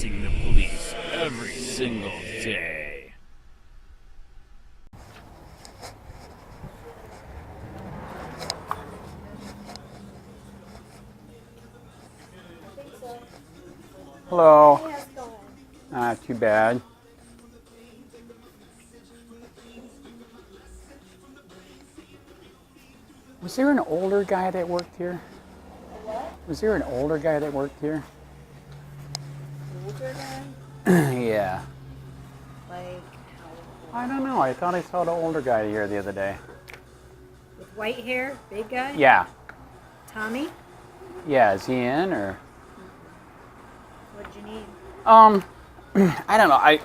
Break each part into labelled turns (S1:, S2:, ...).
S1: facing the police every single day.
S2: Hello.
S3: Hey, how's it going?
S2: Not too bad. Was there an older guy that worked here?
S3: What?
S2: Was there an older guy that worked here?
S3: Older guy?
S2: Yeah.
S3: Like,
S2: I don't know. I thought I saw the older guy here the other day.
S3: with white hair, big guy?
S2: Yeah.
S3: Tommy?
S2: Yeah. Is he in or?
S3: What'd you need?
S2: I don't know.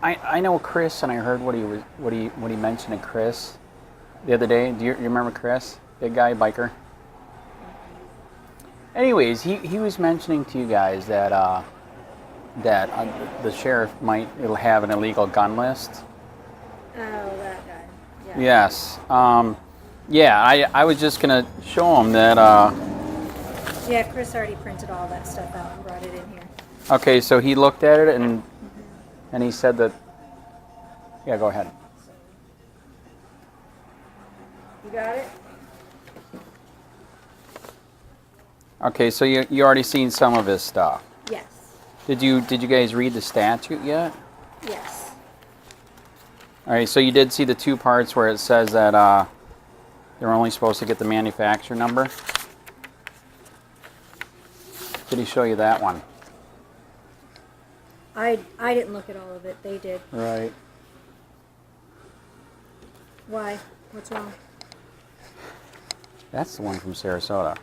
S2: I know Chris, and I heard what he mentioned to Chris the other day. Do you remember Chris? Big guy, biker. Anyways, he was mentioning to you guys that the sheriff it'll have an illegal gun list.
S3: Oh, that guy. Yeah.
S2: Yes. Yeah. I was just gonna show him that.
S3: Yeah, Chris already printed all that stuff out and brought it in here.
S2: Okay, so he looked at it and he said that. Yeah, go ahead.
S3: You got it?
S2: Okay, so you already seen some of his stuff.
S3: Yes.
S2: Did you guys read the statute yet?
S3: Yes.
S2: All right, so you did see the two parts where it says that they're only supposed to get the manufacturer number. Did he show you that one?
S3: I didn't look at all of it. They did.
S2: Right.
S3: Why? What's wrong?
S2: That's the one from Sarasota.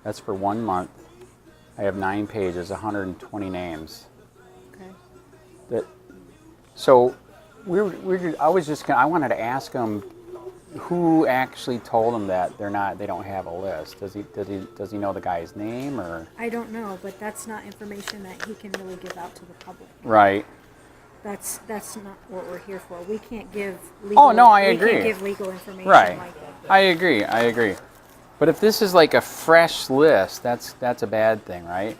S2: That's for 1 month. I have 9 pages, 120 names.
S3: Okay.
S2: So I wanted to ask him who actually told him that they don't have a list. Does he know the guy's name or?
S3: I don't know, but that's not information that he can really give out to the public.
S2: Right.
S3: That's not what we're here for. We can't give legal.
S2: Oh no, I agree.
S3: We can't give legal information
S2: right.
S3: like that.
S2: I agree. But if this is like a fresh list, that's a bad thing, right?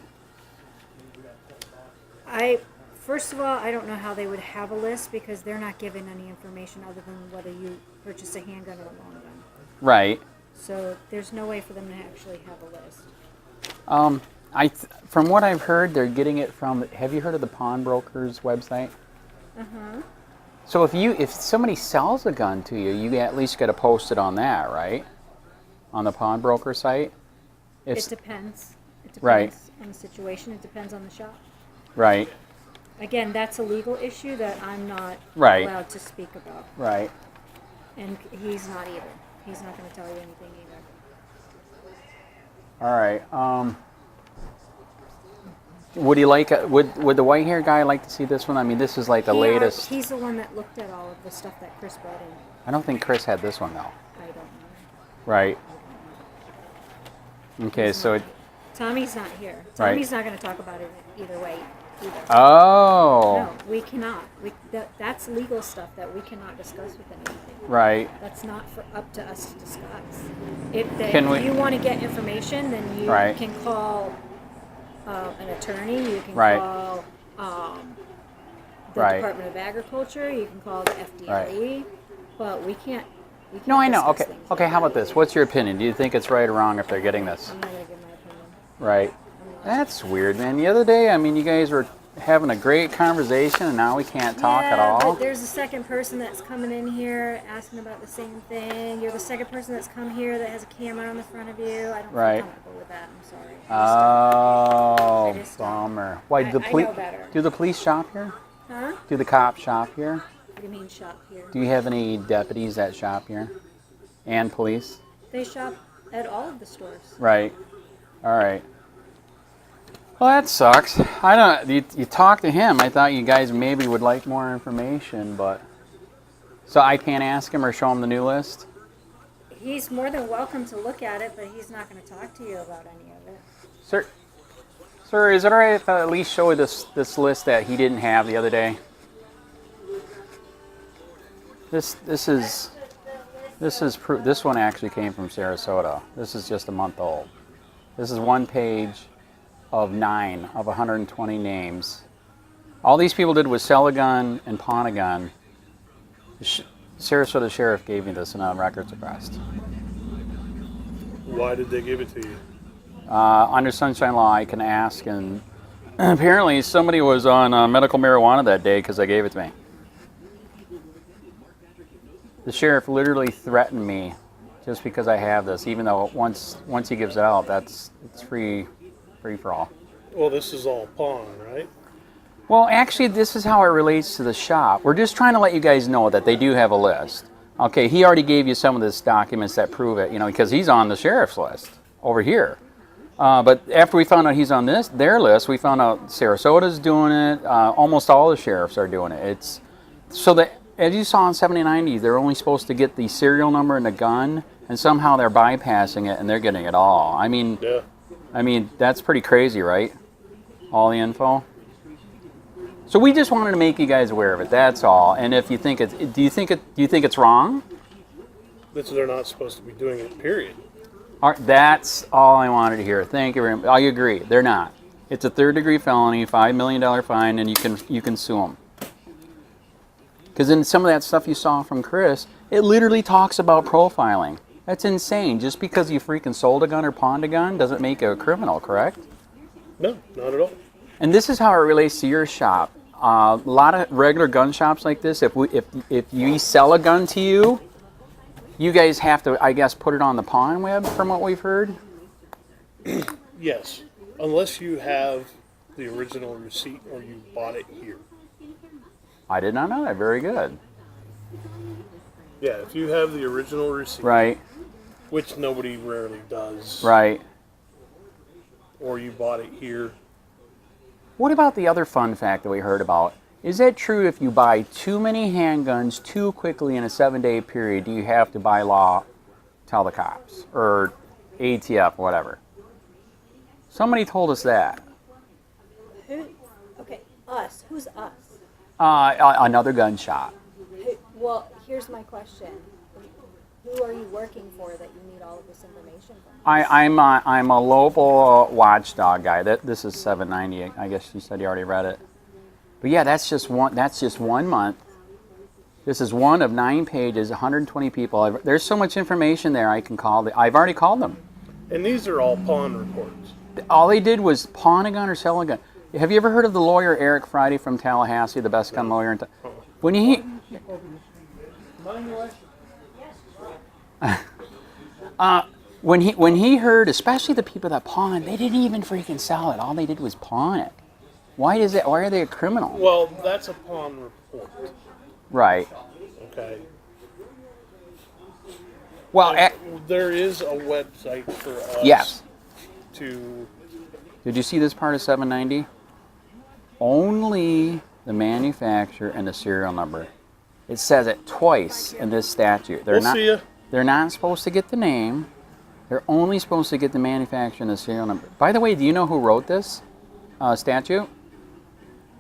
S3: First of all, I don't know how they would have a list because they're not giving any information other than whether you purchase a handgun or a long gun.
S2: Right.
S3: So there's no way for them to actually have a list.
S2: From what I've heard, they're getting it from. Have you heard of the pawnbroker's website?
S3: Uh-huh.
S2: So if somebody sells a gun to you, you at least got to post it on that, right? On the pawnbroker site.
S3: It depends. It depends
S2: right.
S3: on the situation. It depends on the shop.
S2: Right.
S3: Again, that's a legal issue that I'm not
S2: right.
S3: allowed to speak about.
S2: Right.
S3: And he's not either. He's not going to tell you anything either.
S2: All right. Would he like? Would the white hair guy like to see this one? I mean, this is like the latest.
S3: He's the one that looked at all of the stuff that Chris brought in.
S2: I don't think Chris had this one though.
S3: I don't know.
S2: Right. Okay, so
S3: Tommy's not here.
S2: Right.
S3: Tommy's not going to talk about it either way. Either.
S2: Oh.
S3: No, we cannot. That's legal stuff that we cannot discuss with anybody.
S2: Right.
S3: That's not up to us to discuss.
S2: Can
S3: If you want to get information, then you
S2: Right.
S3: can call an attorney. You can
S2: Right.
S3: call the
S2: Right.
S3: Department of Agriculture. You can call the FDLE. But we can't.
S2: No, I know.
S3: discuss
S2: Okay.
S3: things
S2: Okay.
S3: like
S2: How about
S3: that.
S2: this? What's your opinion? Do you think it's right or wrong if they're getting this?
S3: I'm not going to give my opinion.
S2: Right. That's weird, man. The other day, I mean, you guys were having a great conversation, and now we can't talk at all.
S3: But there's a second person that's coming in here asking about the same thing. You're the second person that's come here that has a camera on the front of you. I don't
S2: Right.
S3: feel comfortable with that. I'm sorry.
S2: Oh,
S3: I just
S2: bummer. Why
S3: I
S2: do the police?
S3: know better.
S2: Do the police shop here?
S3: Huh?
S2: Do the cops shop here?
S3: What do you mean shop here?
S2: Do you have any deputies that shop here? And police?
S3: They shop at all of the stores.
S2: Right. All right. Well, that sucks. I don't. You talked to him. I thought you guys maybe would like more information, but so I can't ask him or show him the new list.
S3: He's more than welcome to look at it, but he's not going to talk to you about any of it.
S2: Sir, is it all right if I at least show you this list that he didn't have the other day? This one actually came from Sarasota. This is just a month old. This is 1 page, of 9 of 120 names. All these people did was sell a gun and pawn a gun. The Sarasota sheriff gave me this in a records request.
S4: Why did they give it to you?
S2: Under sunshine law, I can ask, and apparently somebody was on medical marijuana that day because they gave it to me. The sheriff literally threatened me just because I have this, even though once he gives it out, it's free for all.
S4: Well, this is all pawn, right?
S2: Well, actually, this is how it relates to the shop. We're just trying to let you guys know that they do have a list. Okay, he already gave you some of these documents that prove it, because he's on the sheriff's list over here. But after we found out he's on their list, we found out Sarasota's doing it. Almost all the sheriffs are doing it. It's so that, as you saw in 7090, they're only supposed to get the serial number and the gun, and somehow they're bypassing it and they're getting it all. I mean, that's pretty crazy, right? All the info. So we just wanted to make you guys aware of it. That's all. And if you think do you think it's wrong?
S4: They're not supposed to be doing it. Period.
S2: All right, that's all I wanted to hear. Thank you very much. I agree. They're not. It's a third-degree felony, $5 million fine, and you can sue them. Because in some of that stuff you saw from Chris, it literally talks about profiling. That's insane. Just because you freaking sold a gun or pawned a gun doesn't make you a criminal, correct?
S4: No, not at all.
S2: And this is how it relates to your shop. A lot of regular gun shops like this, if we sell a gun to you, you guys have to, I guess, put it on the pawn web, from what we've heard?
S4: Yes, unless you have the original receipt or you bought it here.
S2: I did not know that. Very good.
S4: Yeah, if you have the original receipt.
S2: Right.
S4: Which nobody rarely does.
S2: Right.
S4: Or you bought it here.
S2: What about the other fun fact that we heard about? Is that true if you buy too many handguns too quickly in a 7-day period, do you have to by law tell the cops? Or ATF, whatever. Somebody told us that.
S3: Who? Okay, us. Who's us?
S2: Another gun shop.
S3: Well, here's my question. Who are you working for that you need all of this information from?
S2: I'm a local watchdog guy. This is 790. I guess you said you already read it. But yeah, that's just one month. This is one of 9 pages, 120 people. There's so much information there. I can call. I've already called them.
S4: And these are all pawn reports.
S2: All they did was pawn a gun or sell a gun. Have you ever heard of the lawyer Eric Friday from Tallahassee, the best gun lawyer in when he when he heard, especially the people that pawn, they didn't even freaking sell it. All they did was pawn it. Why are they a criminal?
S4: Well, that's a pawn report.
S2: Right.
S4: Okay.
S2: Well,
S4: there is a website for us.
S2: Yes.
S4: Did
S2: you see this part of 790? Only the manufacturer and the serial number. It says it twice in this statute. They're not supposed to get the name. They're only supposed to get the manufacturer and the serial number. By the way, do you know who wrote this statute?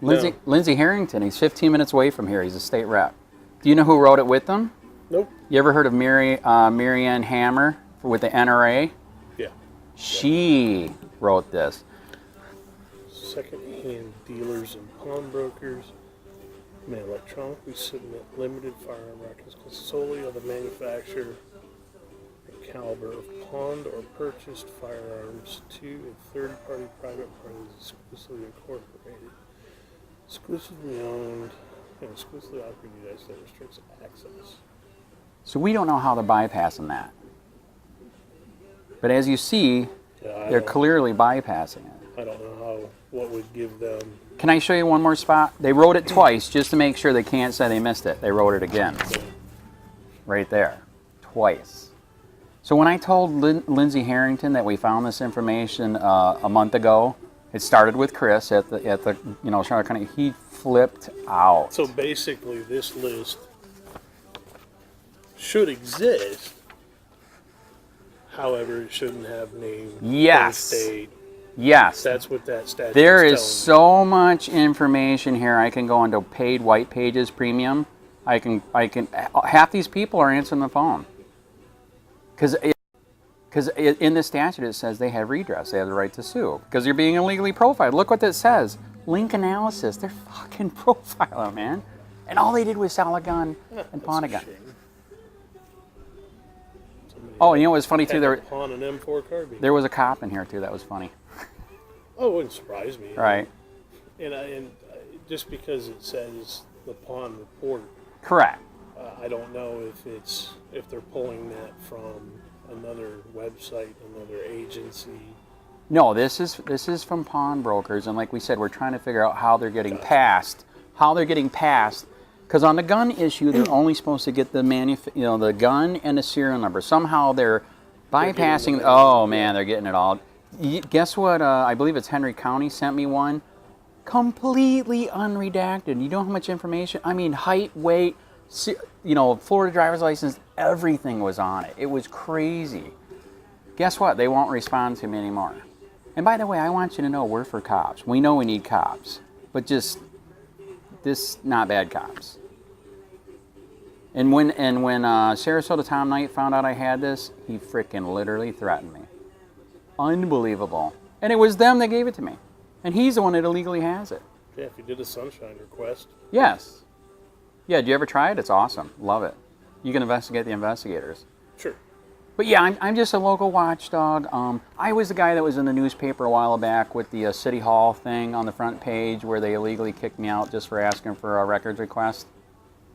S4: No.
S2: Lindsey Harrington. He's 15 minutes away from here. He's a state rep. Do you know who wrote it with them?
S4: Nope.
S2: You ever heard of Marianne Hammer with the NRA?
S4: Yeah.
S2: She wrote this.
S4: Second-hand dealers and pawnbrokers may electronically submit limited firearm records solely of the manufacturer and caliber of pawned or purchased firearms to a third-party private parties exclusively incorporated, exclusively owned, and exclusively operated in the United States restricts access.
S2: So we don't know how they're bypassing that. But as you see, they're clearly bypassing it.
S4: I don't know what would give them.
S2: Can I show you one more spot? They wrote it twice just to make sure they can't say they missed it. They wrote it again. Right there. Twice. So when I told Lindsey Harrington that we found this information a month ago, it started with Chris at the Charlotte County. He flipped out.
S4: So basically, this list should exist. However, it shouldn't have name.
S2: Yes.
S4: State.
S2: Yes.
S4: That's what that statute is.
S2: There is so much information here. I can go into paid white pages premium. I can half these people are answering the phone. Because in the statute it says they have redress, they have the right to sue, because you're being illegally profiled. Look what that says. Link analysis. They're fucking profiling, man. And all they did was sell a gun and pawn a gun. Oh, you know what's funny too?
S4: Pawn an M4 carbine.
S2: There was a cop in here too. That was funny.
S4: Oh, it wouldn't surprise me.
S2: Right.
S4: And just because it says the pawn report.
S2: Correct.
S4: I don't know if they're pulling that from another website, another agency.
S2: No, this is from pawnbrokers, and like we said, we're trying to figure out how they're getting passed. How they're getting passed, because on the gun issue, they're only supposed to get the the gun and the serial number. Somehow they're bypassing. Oh man, they're getting it all. Guess what? I believe it's Henry County sent me one, completely unredacted. You know how much information? I mean, height, weight, Florida driver's license, everything was on it. It was crazy. Guess what? They won't respond to me anymore. And by the way, I want you to know we're for cops. We know we need cops, but just not bad cops. And when Sarasota Tom Knight found out I had this, he freaking literally threatened me. Unbelievable. And it was them that gave it to me. And he's the one that illegally has it.
S4: Yeah, if you did a sunshine request.
S2: Yes. Yeah, do you ever try it? It's awesome. Love it. You can investigate the investigators.
S4: Sure.
S2: But yeah, I'm just a local watchdog. I was the guy that was in the newspaper a while back with the City Hall thing on the front page where they illegally kicked me out just for asking for a records request.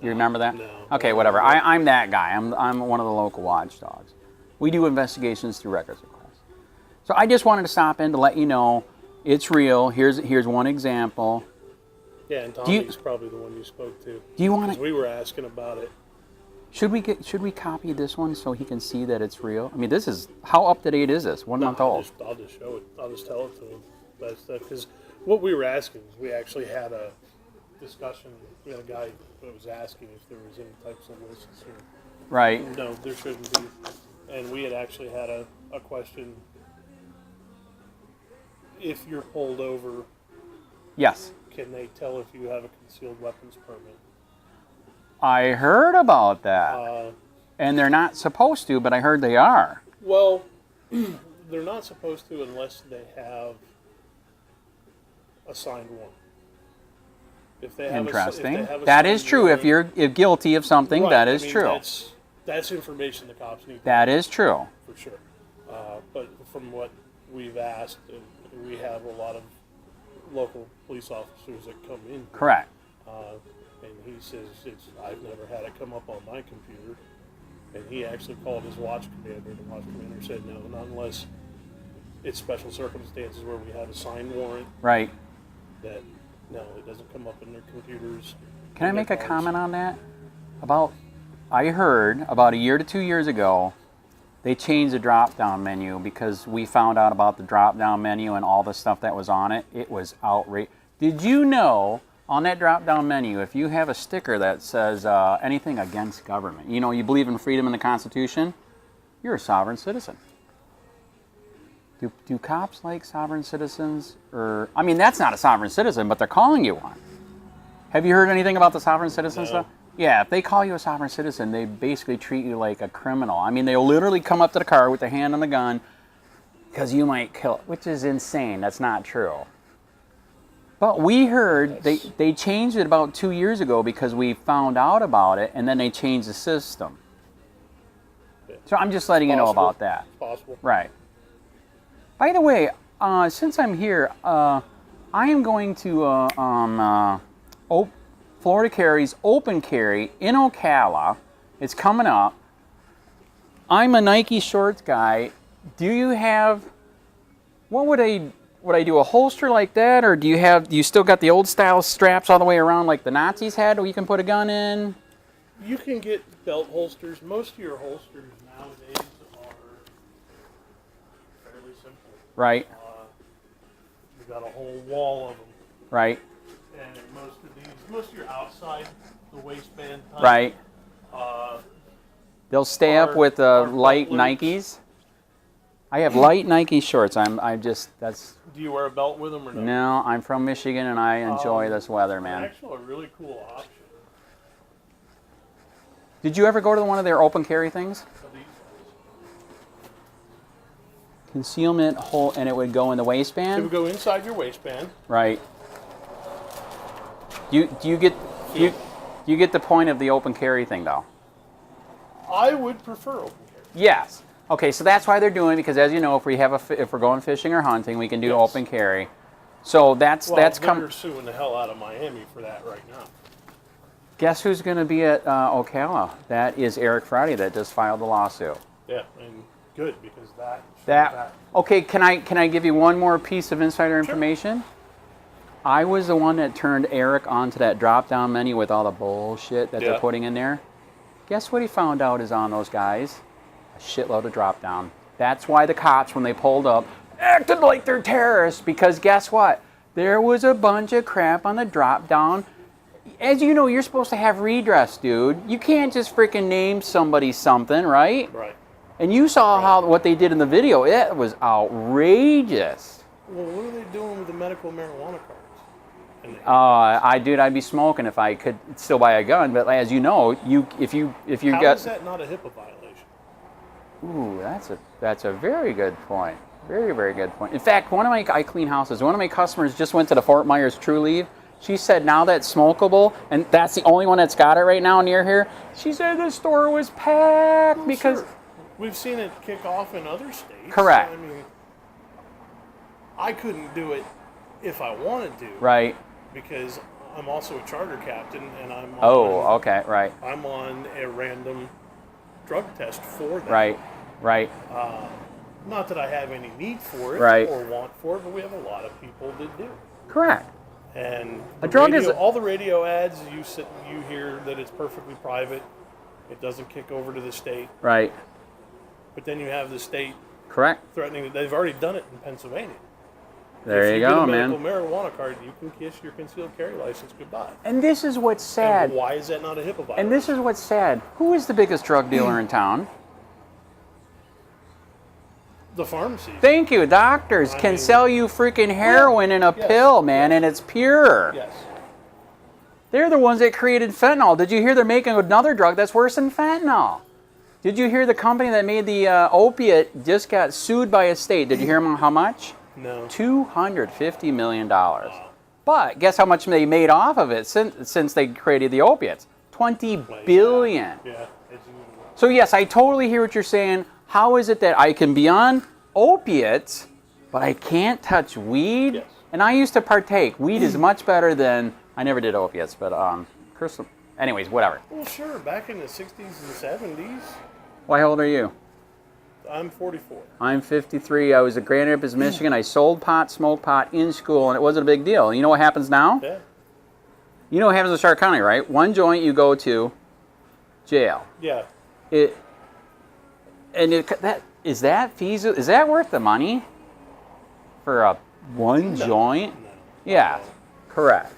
S2: You remember that?
S4: No.
S2: Okay, whatever. I'm that guy. I'm one of the local watchdogs. We do investigations through records requests. So I just wanted to stop in to let you know it's real. Here's one example.
S4: Yeah, and Tommy's probably the one you spoke to.
S2: Do you want to?
S4: We were asking about it.
S2: Should we copy this one so he can see that it's real? I mean, this is, how up to date is this? 1 month old.
S4: I'll just show it. I'll just tell it to him. Because what we were asking is we actually had a discussion. We had a guy that was asking if there was any types of lists here.
S2: Right.
S4: No, there shouldn't be. And we had actually had a question. If you're pulled over,
S2: yes,
S4: can they tell if you have a concealed weapons permit?
S2: I heard about that. And they're not supposed to, but I heard they are.
S4: Well, they're not supposed to unless they have a signed warrant. If they have
S2: Interesting.
S4: That
S2: is true. If you're guilty of something,
S4: right,
S2: that is true.
S4: That's information the cops need.
S2: That is true.
S4: For sure. But from what we've asked, we have a lot of local police officers that come in.
S2: Correct.
S4: And he says, I've never had it come up on my computer. And he actually called his watch commander, and the watch commander said, no, not unless it's special circumstances where we have a signed warrant.
S2: Right.
S4: That, no, it doesn't come up in their computers.
S2: Can I make a comment on that? I heard about a year to 2 years ago, they changed the drop-down menu because we found out about the drop-down menu and all the stuff that was on it. It was outrageous. Did you know on that drop-down menu, if you have a sticker that says anything against government, you believe in freedom and the Constitution, you're a sovereign citizen. Do cops like sovereign citizens? I mean, that's not a sovereign citizen, but they're calling you one. Have you heard anything about the sovereign citizen stuff? Yeah, if they call you a sovereign citizen, they basically treat you like a criminal. I mean, they'll literally come up to the car with their hand on the gun because you might kill it, which is insane. That's not true. But we heard they changed it about 2 years ago because we found out about it, and then they changed the system. So I'm just letting you know about that.
S4: It's possible.
S2: Right. By the way, since I'm here, I am going to Florida Carry's Open Carry in Ocala. It's coming up. I'm a Nike shorts guy. Do you have, what would I do, a holster like that, or do you still got the old style straps all the way around like the Nazis had, where you can put a gun in?
S4: You can get belt holsters. Most of your holsters nowadays are fairly simple.
S2: Right.
S4: You've got a whole wall of them.
S2: Right.
S4: And most of your outside, the waistband type.
S2: Right. They'll stay up with light Nikes. I have light Nike shorts. That's.
S4: Do you wear a belt with them or no?
S2: No, I'm from Michigan and I enjoy this weather, man.
S4: Actually, a really cool option.
S2: Did you ever go to one of their open carry things? Concealment hole, and it would go in the
S4: It
S2: waistband?
S4: would go inside your waistband.
S2: Right. Do you get you get the point of the open carry thing though?
S4: I would prefer open carry.
S2: Yes. Okay, so that's why they're doing it, because as you know, if we're going fishing or hunting, we can do
S4: Yes.
S2: open carry. So that's
S4: they're suing the hell out of Miami for that right now.
S2: Guess who's going to be at Ocala? That is Eric Friday that just filed the lawsuit.
S4: Yeah, and good, because
S2: Okay, can I give you one more piece of insider information? I was the one that turned Eric onto that drop-down menu with all the bullshit that they're putting in there. Guess what he found out is on those guys? A shitload of drop-down. That's why the cops, when they pulled up, acted like they're terrorists, because guess what? There was a bunch of crap on the drop-down. As you know, you're supposed to have redress, dude. You can't just freaking name somebody something, right?
S4: Right.
S2: And you saw what they did in the video. It was outrageous.
S4: Well, what are they doing with the medical marijuana cards?
S2: I'd be smoking if I could still buy a gun. But as you know, if you
S4: How
S2: got.
S4: is that not a HIPAA violation?
S2: Ooh, that's a very good point. Very, very good point. In fact, I clean houses. One of my customers just went to the Fort Myers True Leave. She said now that's smokable, and that's the only one that's got it right now near here. She said the store was packed because.
S4: Sure. We've seen it kick off in other states.
S2: Correct.
S4: I mean, I couldn't do it if I wanted to.
S2: Right.
S4: Because I'm also a charter captain, and I'm
S2: okay, right.
S4: I'm on a random drug test for that.
S2: Right.
S4: Not that I have any need for it or want for it, but we have a lot of people that do.
S2: Correct.
S4: And
S2: all
S4: the radio ads you hear that it's perfectly private. It doesn't kick over to the state.
S2: Right.
S4: But then you have the state
S2: Correct.
S4: threatening that they've already done it in Pennsylvania.
S2: There you go, man.
S4: If you get a medical marijuana card, you can kiss your concealed carry license goodbye.
S2: And this is what's sad.
S4: And why is that not a HIPAA violation?
S2: And this is what's sad. Who is the biggest drug dealer in town?
S4: The pharmacies.
S2: Thank you. Doctors can sell you freaking heroin in a pill, man, and it's pure.
S4: Yes.
S2: They're the ones that created fentanyl. Did you hear they're making another drug that's worse than fentanyl? Did you hear the company that made the opiate just got sued by a state? Did you hear how much?
S4: No.
S2: $250 million. But guess how much they made off of it since they created the opiates? $20 billion.
S4: Yeah.
S2: So yes, I totally hear what you're saying. How is it that I can be on opiates, but I can't touch weed?
S4: Yes.
S2: And I used to partake. Weed is much better than, I never did opiates, but crystal. Anyways, whatever.
S4: Well, sure. Back in the 60s and 70s.
S2: Why how old are you?
S4: I'm 44.
S2: I'm 53. I was at Grand Rapids, Michigan. I sold pot, smoked pot in school, and it wasn't a big deal. You know what happens now?
S4: Yeah.
S2: You know what happens in Stark County, right? One joint, you go to jail.
S4: Yeah.
S2: Is that feasible? Is that worth the money for a one joint?
S4: No.
S2: Yeah, correct.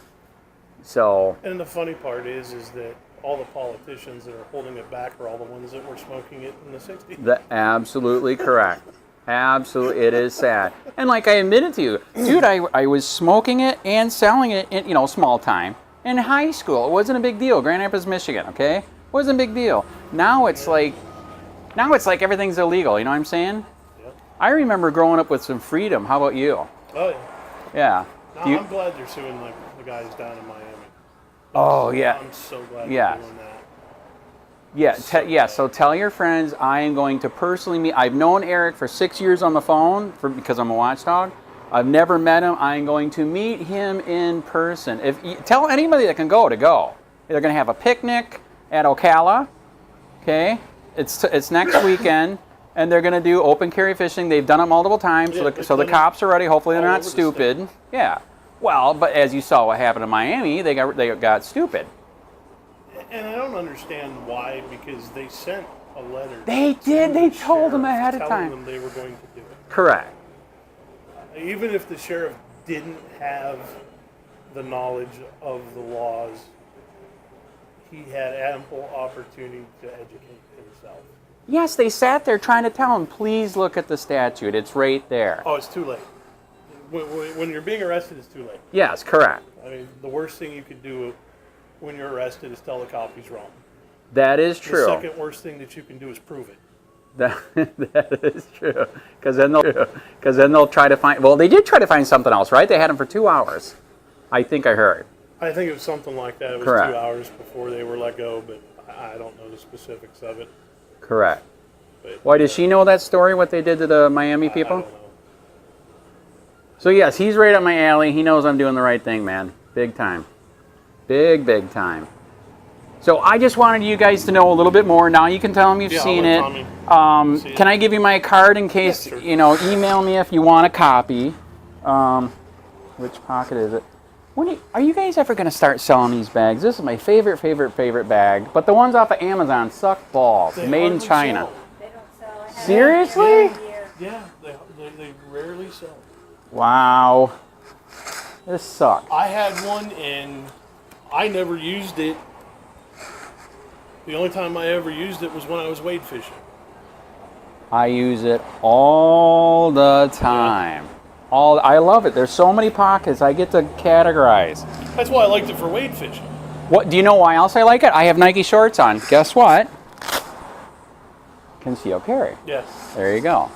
S2: So.
S4: And the funny part is that all the politicians that are holding it back are all the ones that were smoking it in the 60s.
S2: Absolutely correct. Absolutely, it is sad. And like I admitted to you, dude, I was smoking it and selling it in, small time. In high school, it wasn't a big deal. Grand Rapids, Michigan, okay? Wasn't a big deal. Now it's like everything's illegal, you know what I'm saying?
S4: Yep.
S2: I remember growing up with some freedom. How about you?
S4: Oh,
S2: yeah.
S4: No, I'm glad they're suing the guys down in Miami.
S2: Oh, yeah.
S4: I'm so glad they're doing that.
S2: Yeah, so tell your friends I am going to personally meet. I've known Eric for 6 years on the phone because I'm a watchdog. I've never met him. I'm going to meet him in person. Tell anybody that can go to go. They're going to have a picnic at Ocala. Okay? It's next weekend, and they're going to do open carry fishing. They've done it multiple times, so the cops are ready. Hopefully they're not stupid. Yeah. Well, but as you saw what happened in Miami, they got stupid.
S4: And I don't understand why, because they sent a letter.
S2: They did. They told them ahead of time.
S4: Telling them they were going to do it.
S2: Correct.
S4: Even if the sheriff didn't have the knowledge of the laws, he had ample opportunity to educate himself.
S2: Yes, they sat there trying to tell him, please look at the statute. It's right there.
S4: Oh, it's too late. When you're being arrested, it's too late.
S2: Yes, correct.
S4: I mean, the worst thing you could do when you're arrested is tell the cop he's wrong.
S2: That is true.
S4: The second worst thing that you can do is prove it.
S2: That is true. Because then they'll try to find. Well, they did try to find something else, right? They had them for 2 hours. I think I heard.
S4: I think it was something like that. It was
S2: Correct.
S4: 2 hours before they were let go, but I don't know the specifics of it.
S2: Correct.
S4: But,
S2: Why does she know that story? What they did to the Miami
S4: I
S2: people?
S4: don't know.
S2: So yes, he's right up my alley. He knows I'm doing the right thing, man. Big time. Big time. So I just wanted you guys to know a little bit more. Now you can tell him you've
S4: Yeah,
S2: seen
S4: I'll let
S2: it.
S4: Tommy see it.
S2: Can I give you my card in case,
S4: Yeah, sure.
S2: you know, email me if you want a copy. Which pocket is it? Are you guys ever going to start selling these bags? This is my favorite bag. But the ones off of Amazon suck balls.
S4: They
S2: Made in
S4: hardly
S2: China.
S4: sell.
S3: They don't sell. I have
S2: Seriously?
S3: it every year.
S4: Yeah, they rarely sell.
S2: Wow. This sucks.
S4: I had one and I never used it. The only time I ever used it was when I was wade fishing.
S2: I use it all the time. I love it. There's so many pockets I get to categorize.
S4: That's why I liked it for wade fishing.
S2: What do you know why else I like it? I have Nike shorts on. Guess what? Conceal carry.
S4: Yes.
S2: There you go.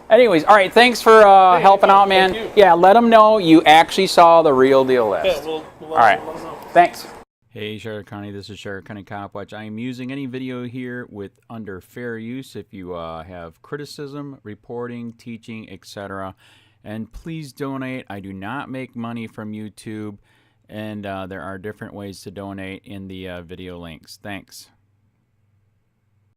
S2: Anyways, all right. Thanks for helping out, man.
S4: thank you.
S2: Yeah, let them know you actually saw the real deal list.
S4: Yeah, we'll
S2: All right.
S4: let 'em know.
S2: Thanks. Hey, Sheriff County, this is Sheriff County Copwatch. I am using any video here with under fair use if you have criticism, reporting, teaching, etc. And please donate. I do not make money from YouTube, and there are different ways to donate in the video links. Thanks.